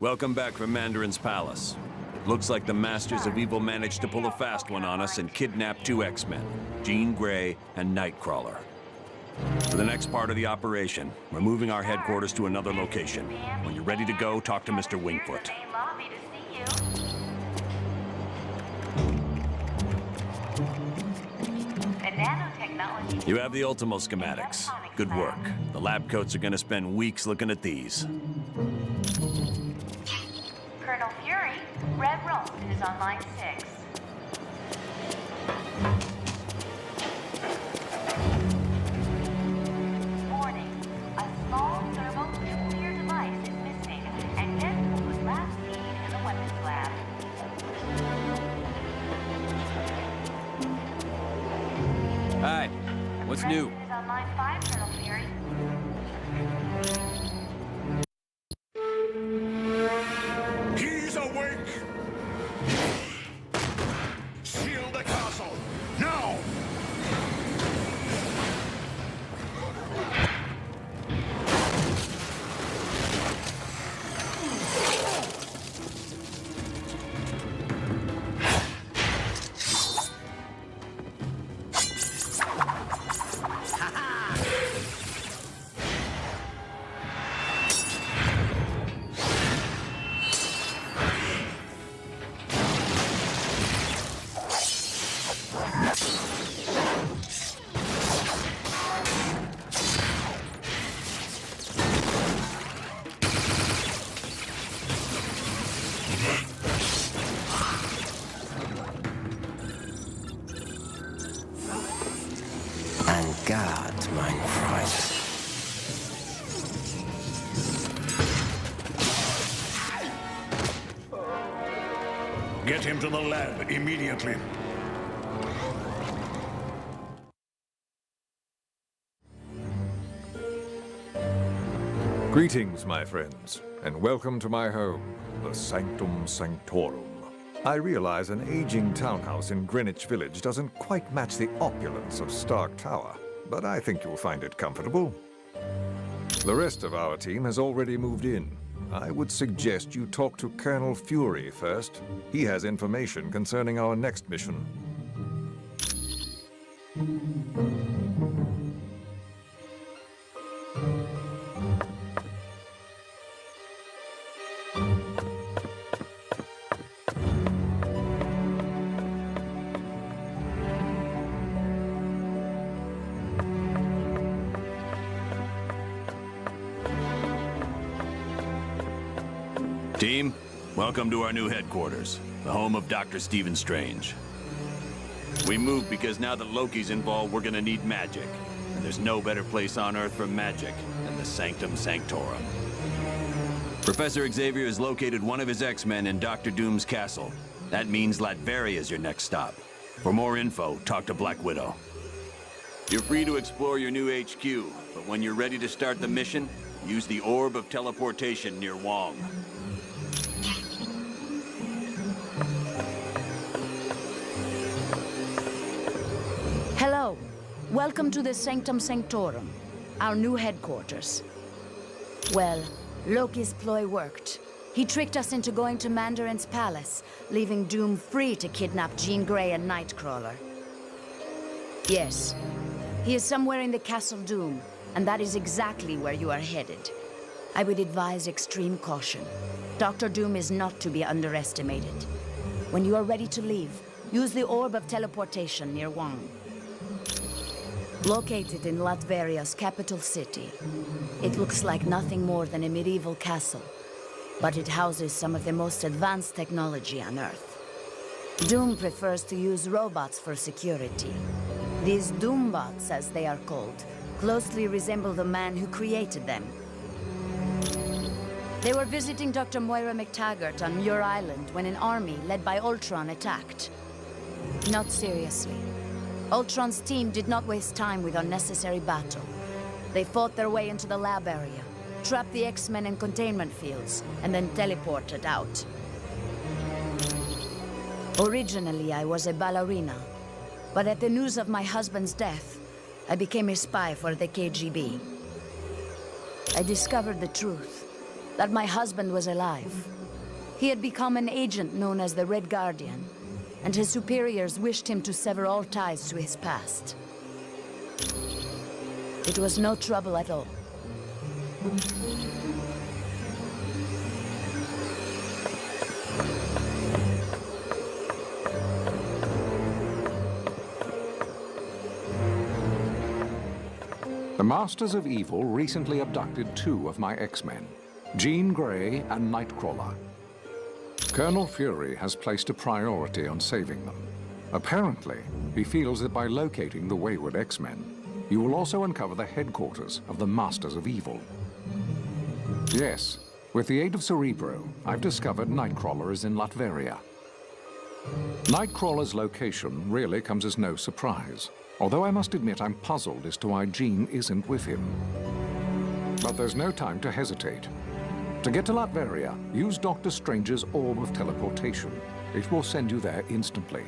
Welcome back from Mandarin's palace. Looks like the Masters of Evil managed to pull a fast one on us and kidnap 2 X-Men, Jean Grey and Nightcrawler. For the next part of the operation, we're moving our headquarters to another location. When you're ready to go, talk to Mr. Wingfoot. You have the Ultimo schematics. Good work. The lab coats are gonna spend weeks looking at these. Colonel Fury, Red Roll is on line 6. Warning, a small thermonuclear device is missing, and Daredevil was last seen in the weapons lab. Hi, what's new? Is on line 5, Colonel Fury. He's awake! Seal the castle! Now! God, mein Freund. Get him to the lab immediately. Greetings, my friends, and welcome to my home, the Sanctum Sanctorum. I realize an aging townhouse in Greenwich Village doesn't quite match the opulence of Stark Tower, but I think you'll find it comfortable. The rest of our team has already moved in. I would suggest you talk to Colonel Fury first. He has information concerning our next mission. Team, welcome to our new headquarters, the home of Dr. Stephen Strange. We moved because now that Loki's involved, we're gonna need magic. And there's no better place on Earth for magic than the Sanctum Sanctorum. Professor Xavier has located one of his X-Men in Dr. Doom's castle. That means Latveria is your next stop. For more info, talk to Black Widow. You're free to explore your new HQ, but when you're ready to start the mission, use the Orb of Teleportation near Wong. Hello. Welcome to the Sanctum Sanctorum, our new headquarters. Well, Loki's ploy worked. He tricked us into going to Mandarin's palace, leaving Doom free to kidnap Jean Grey and Nightcrawler. Yes, he is somewhere in the Castle Doom, and that is exactly where you are headed. I would advise extreme caution. Dr. Doom is not to be underestimated. When you are ready to leave, use the Orb of Teleportation near Wong. Located in Latveria's capital city, it looks like nothing more than a medieval castle, but it houses some of the most advanced technology on Earth. Doom prefers to use robots for security. These Doombots, as they are called, closely resemble the man who created them. They were visiting Dr. Moira McTaggart on Muir Island when an army led by Ultron attacked. Not seriously. Ultron's team did not waste time with unnecessary battle. They fought their way into the lab area, trapped the X-Men in containment fields, and then teleported out. Originally, I was a ballerina, but at the news of my husband's death, I became a spy for the KGB. I discovered the truth. that my husband was alive. He had become an agent known as the Red Guardian, and his superiors wished him to sever all ties to his past. It was no trouble at all. The Masters of Evil recently abducted 2 of my X-Men, Jean Grey and Nightcrawler. Colonel Fury has placed a priority on saving them. Apparently, he feels that by locating the wayward X-Men, you will also uncover the headquarters of the Masters of Evil. Yes, with the aid of Cerebro, I've discovered Nightcrawler is in Latveria. Nightcrawler's location really comes as no surprise, although I must admit I'm puzzled as to why Jean isn't with him. But there's no time to hesitate. To get to Latveria, use Dr. Strange's Orb of Teleportation. It will send you there instantly.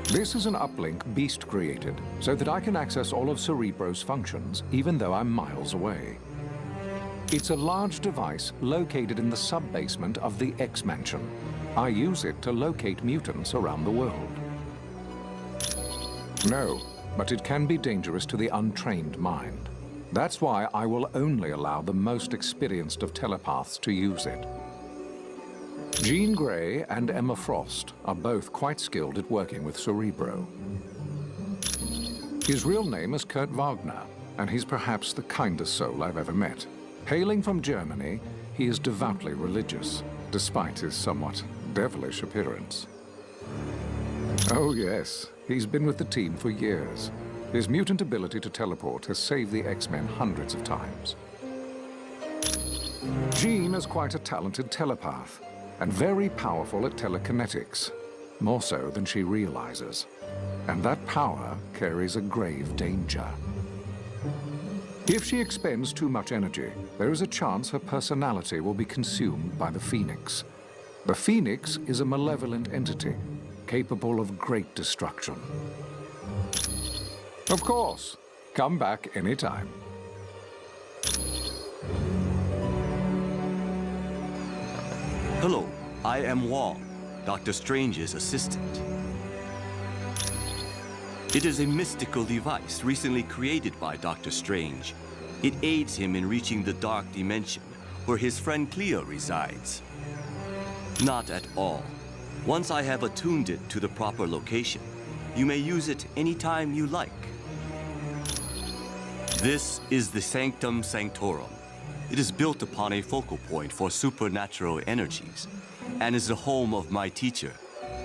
This is an uplink Beast created, so that I can access all of Cerebro's functions, even though I'm miles away. It's a large device located in the sub-basement of the X-Mansion. I use it to locate mutants around the world. No, but it can be dangerous to the untrained mind. That's why I will only allow the most experienced of telepaths to use it. Jean Grey and Emma Frost are both quite skilled at working with Cerebro. His real name is Kurt Wagner, and he's perhaps the kindest soul I've ever met. Hailing from Germany, he is devoutly religious, despite his somewhat devilish appearance. Oh yes, he's been with the team for years. His mutant ability to teleport has saved the X-Men hundreds of times. Jean is quite a talented telepath, and very powerful at telekinetics, more so than she realizes. And that power carries a grave danger. If she expends too much energy, there is a chance her personality will be consumed by the Phoenix. The Phoenix is a malevolent entity, capable of great destruction. Of course, come back anytime. Hello, I am Wong, Dr. Strange's assistant. It is a mystical device recently created by Dr. Strange. It aids him in reaching the dark dimension where his friend Cleo resides. Not at all. Once I have attuned it to the proper location, you may use it anytime you like. This is the Sanctum Sanctorum. It is built upon a focal point for supernatural energies, and is the home of my teacher,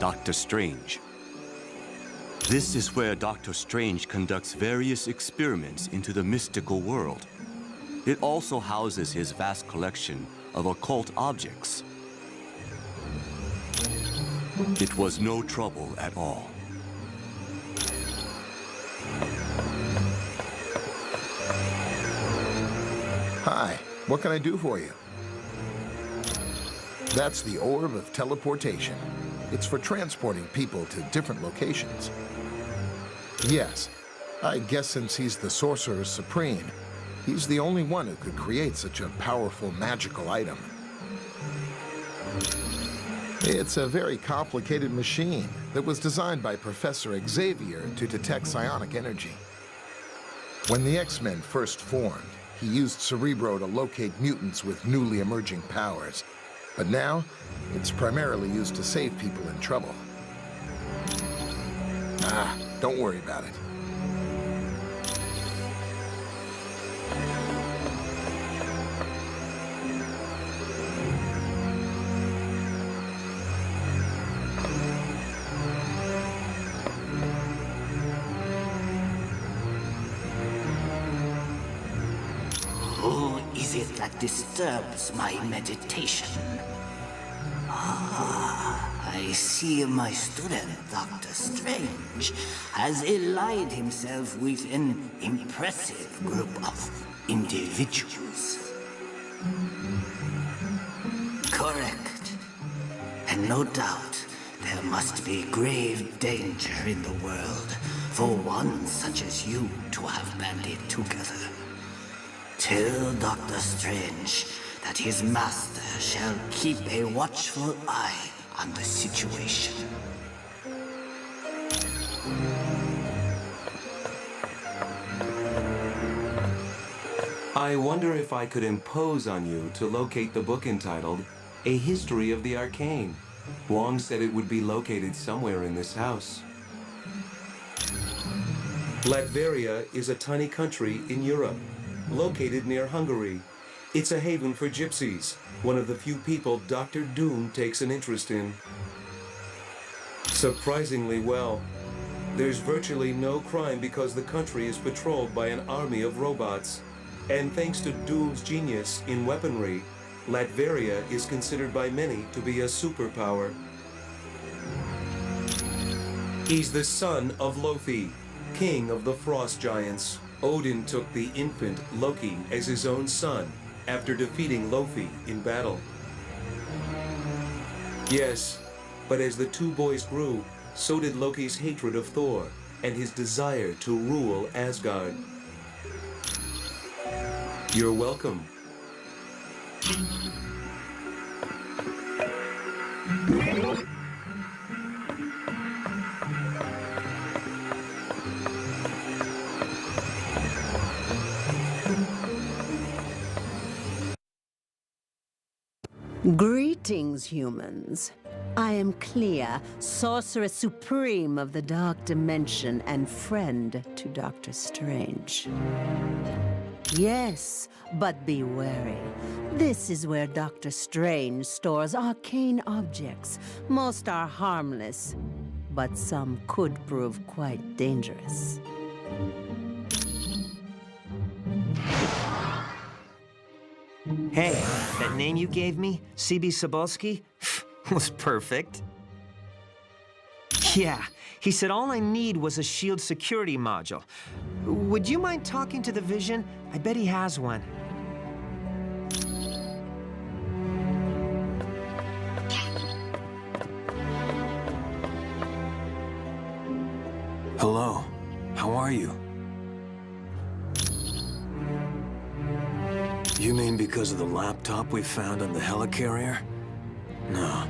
Dr. Strange. This is where Dr. Strange conducts various experiments into the mystical world. It also houses his vast collection of occult objects. It was no trouble at all. Hi, what can I do for you? That's the Orb of Teleportation. It's for transporting people to different locations. Yes, I guess since he's the Sorcerer Supreme, he's the only one who could create such a powerful magical item. It's a very complicated machine that was designed by Professor Xavier to detect psionic energy. When the X-Men first formed, he used Cerebro to locate mutants with newly emerging powers. But now, it's primarily used to save people in trouble. Don't worry about it. Who is it that disturbs my meditation? I see my student, Dr. Strange, has allied himself with an impressive group of individuals. Correct. And no doubt, there must be grave danger in the world for one such as you to have banded together. Tell Doctor Strange that his master shall keep a watchful eye on the situation. I wonder if I could impose on you to locate the book entitled A History of the Arcane. Wong said it would be located somewhere in this house. Latveria is a tiny country in Europe, located near Hungary. It's a haven for gypsies, one of the few people Dr. Doom takes an interest in. Surprisingly well. There's virtually no crime because the country is patrolled by an army of robots. And thanks to Doom's genius in weaponry, Latveria is considered by many to be a superpower. He's the son of Loki, king of the frost giants. Odin took the infant Loki as his own son after defeating Loki in battle. Yes, but as the two boys grew, so did Loki's hatred of Thor and his desire to rule Asgard. You're welcome. Greetings, humans. I am Clea, Sorceress Supreme of the Dark Dimension and friend to Doctor Strange. Yes, but be wary. This is where Doctor Strange stores arcane objects. Most are harmless, but some could prove quite dangerous. Hey, that name you gave me, C.B. Sobolski, was perfect. Yeah, he said all I need was a shield security module. Would you mind talking to the Vision? I bet he has one. Hello, how are you? You mean because of the laptop we found on the helicarrier? No,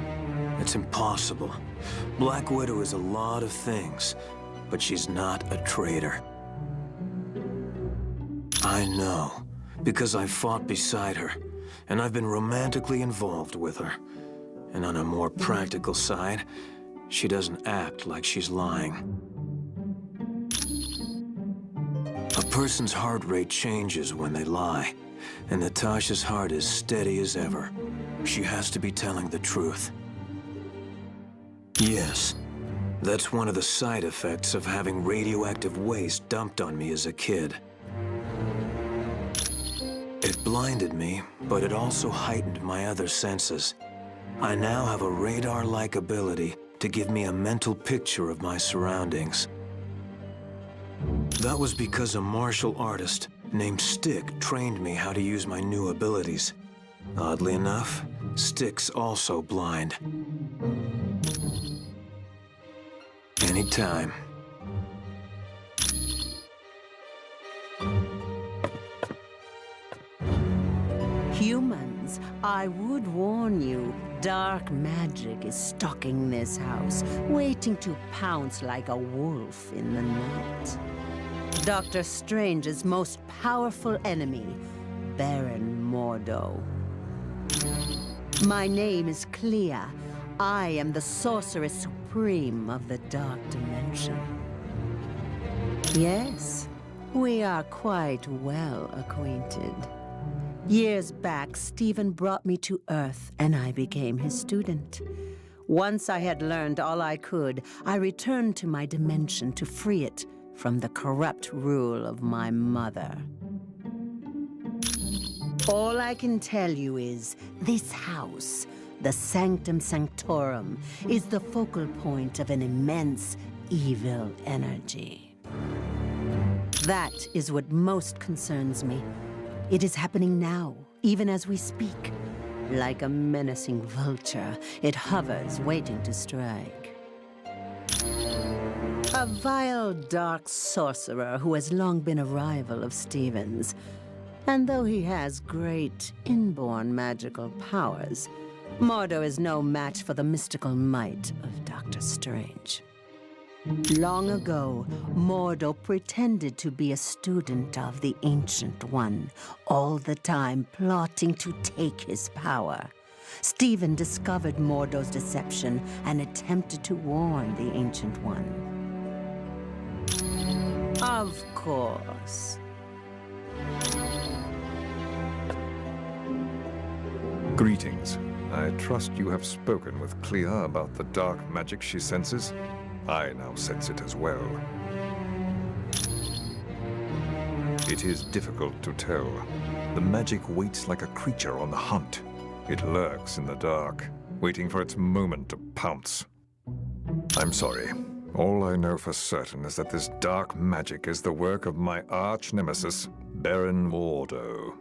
it's impossible. Black Widow is a lot of things, but she's not a traitor. I know, because I fought beside her, and I've been romantically involved with her. And on a more practical side, she doesn't act like she's lying. A person's heart rate changes when they lie, and Natasha's heart is steady as ever. She has to be telling the truth. Yes, that's one of the side effects of having radioactive waste dumped on me as a kid. It blinded me, but it also heightened my other senses. I now have a radar-like ability to give me a mental picture of my surroundings. That was because a martial artist named Stick trained me how to use my new abilities. Oddly enough, Stick's also blind. Anytime. Humans, I would warn you, dark magic is stalking this house, waiting to pounce like a wolf in the night. Doctor Strange's most powerful enemy, Baron Mordo. My name is Clea. I am the Sorceress Supreme of the Dark Dimension. Yes, we are quite well acquainted. Years back, Stephen brought me to Earth, and I became his student. Once I had learned all I could, I returned to my dimension to free it from the corrupt rule of my mother. All I can tell you is, this house, the Sanctum Sanctorum, is the focal point of an immense evil energy. That is what most concerns me. It is happening now, even as we speak. Like a menacing vulture, it hovers, waiting to strike. A vile, dark sorcerer who has long been a rival of Stephen's. And though he has great inborn magical powers, Mordo is no match for the mystical might of Dr. Strange. Long ago, Mordo pretended to be a student of the Ancient One, all the time plotting to take his power. Stephen discovered Mordo's deception and attempted to warn the Ancient One. Of course. Greetings. I trust you have spoken with Clea about the dark magic she senses. I now sense it as well. It is difficult to tell. The magic waits like a creature on the hunt. It lurks in the dark, waiting for its moment to pounce. I'm sorry. All I know for certain is that this dark magic is the work of my arch-nemesis, Baron Mordo.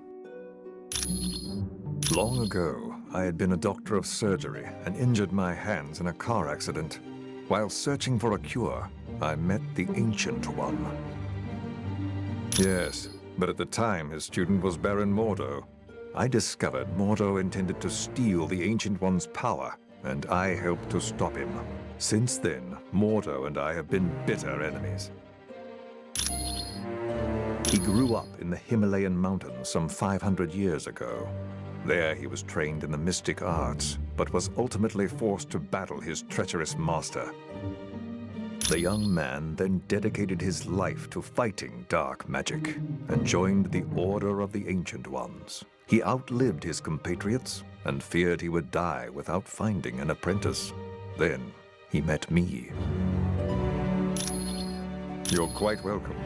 Long ago, I had been a doctor of surgery and injured my hands in a car accident. While searching for a cure, I met the Ancient One. Yes, but at the time his student was Baron Mordo. I discovered Mordo intended to steal the Ancient One's power, and I helped to stop him. Since then, Mordo and I have been bitter enemies. He grew up in the Himalayan mountains some 500 years ago. There he was trained in the mystic arts, but was ultimately forced to battle his treacherous master. The young man then dedicated his life to fighting dark magic and joined the Order of the Ancient Ones. He outlived his compatriots and feared he would die without finding an apprentice. Then he met me. You're quite welcome.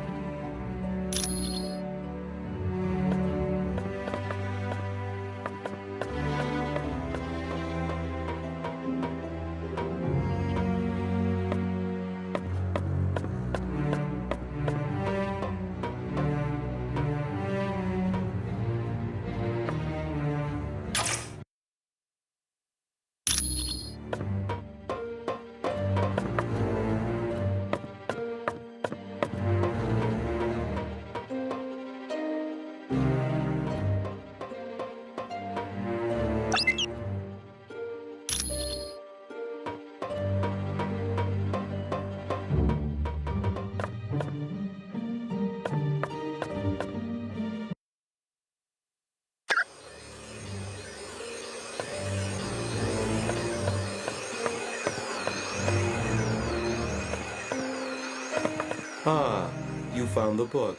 Ah, you found the book.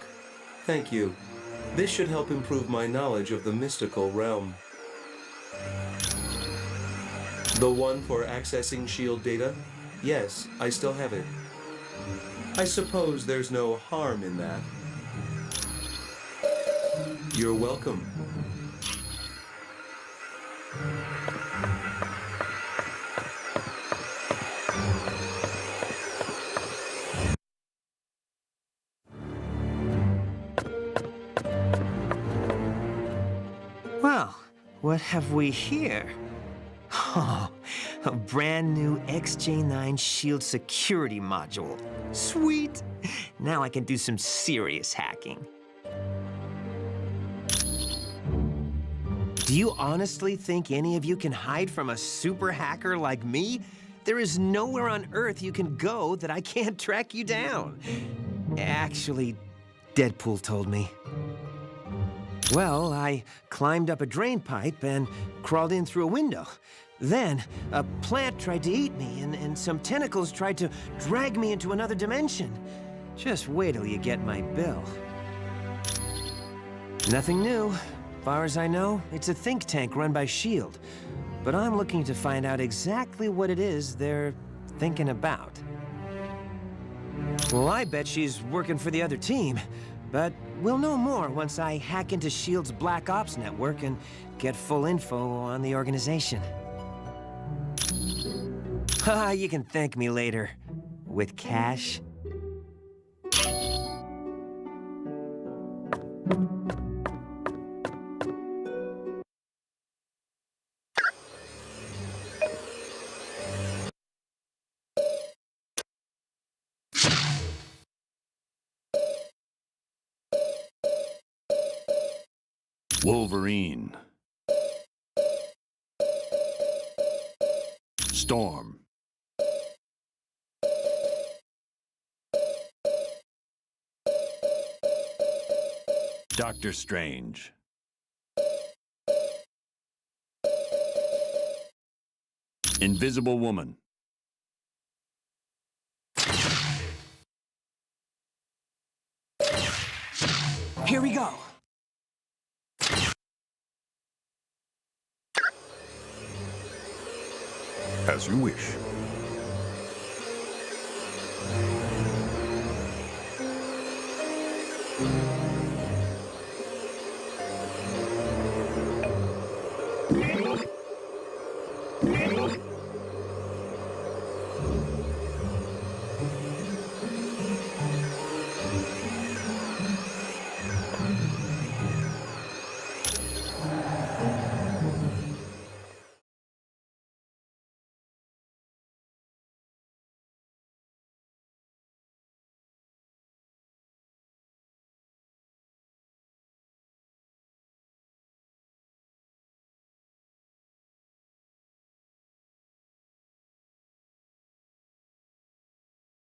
Thank you. This should help improve my knowledge of the mystical realm. The one for accessing SHIELD data? Yes, I still have it. I suppose there's no harm in that. You're welcome. Well, what have we here? Oh, a brand new XJ9 Shield security module. Sweet! Now I can do some serious hacking. Do you honestly think any of you can hide from a super hacker like me? There is nowhere on Earth you can go that I can't track you down. Actually, Deadpool told me. Well, I climbed up a drain pipe and crawled in through a window. Then, a plant tried to eat me, and some tentacles tried to drag me into another dimension. Just wait till you get my bill. Nothing new. Far as I know, it's a think tank run by SHIELD. But I'm looking to find out exactly what it is they're thinking about. Well, I bet she's working for the other team. But we'll know more once I hack into SHIELD's Black Ops network and get full info on the organization. You can thank me later. With cash. Wolverine. Storm. Doctor Strange. Invisible Woman. Here we go. As you wish.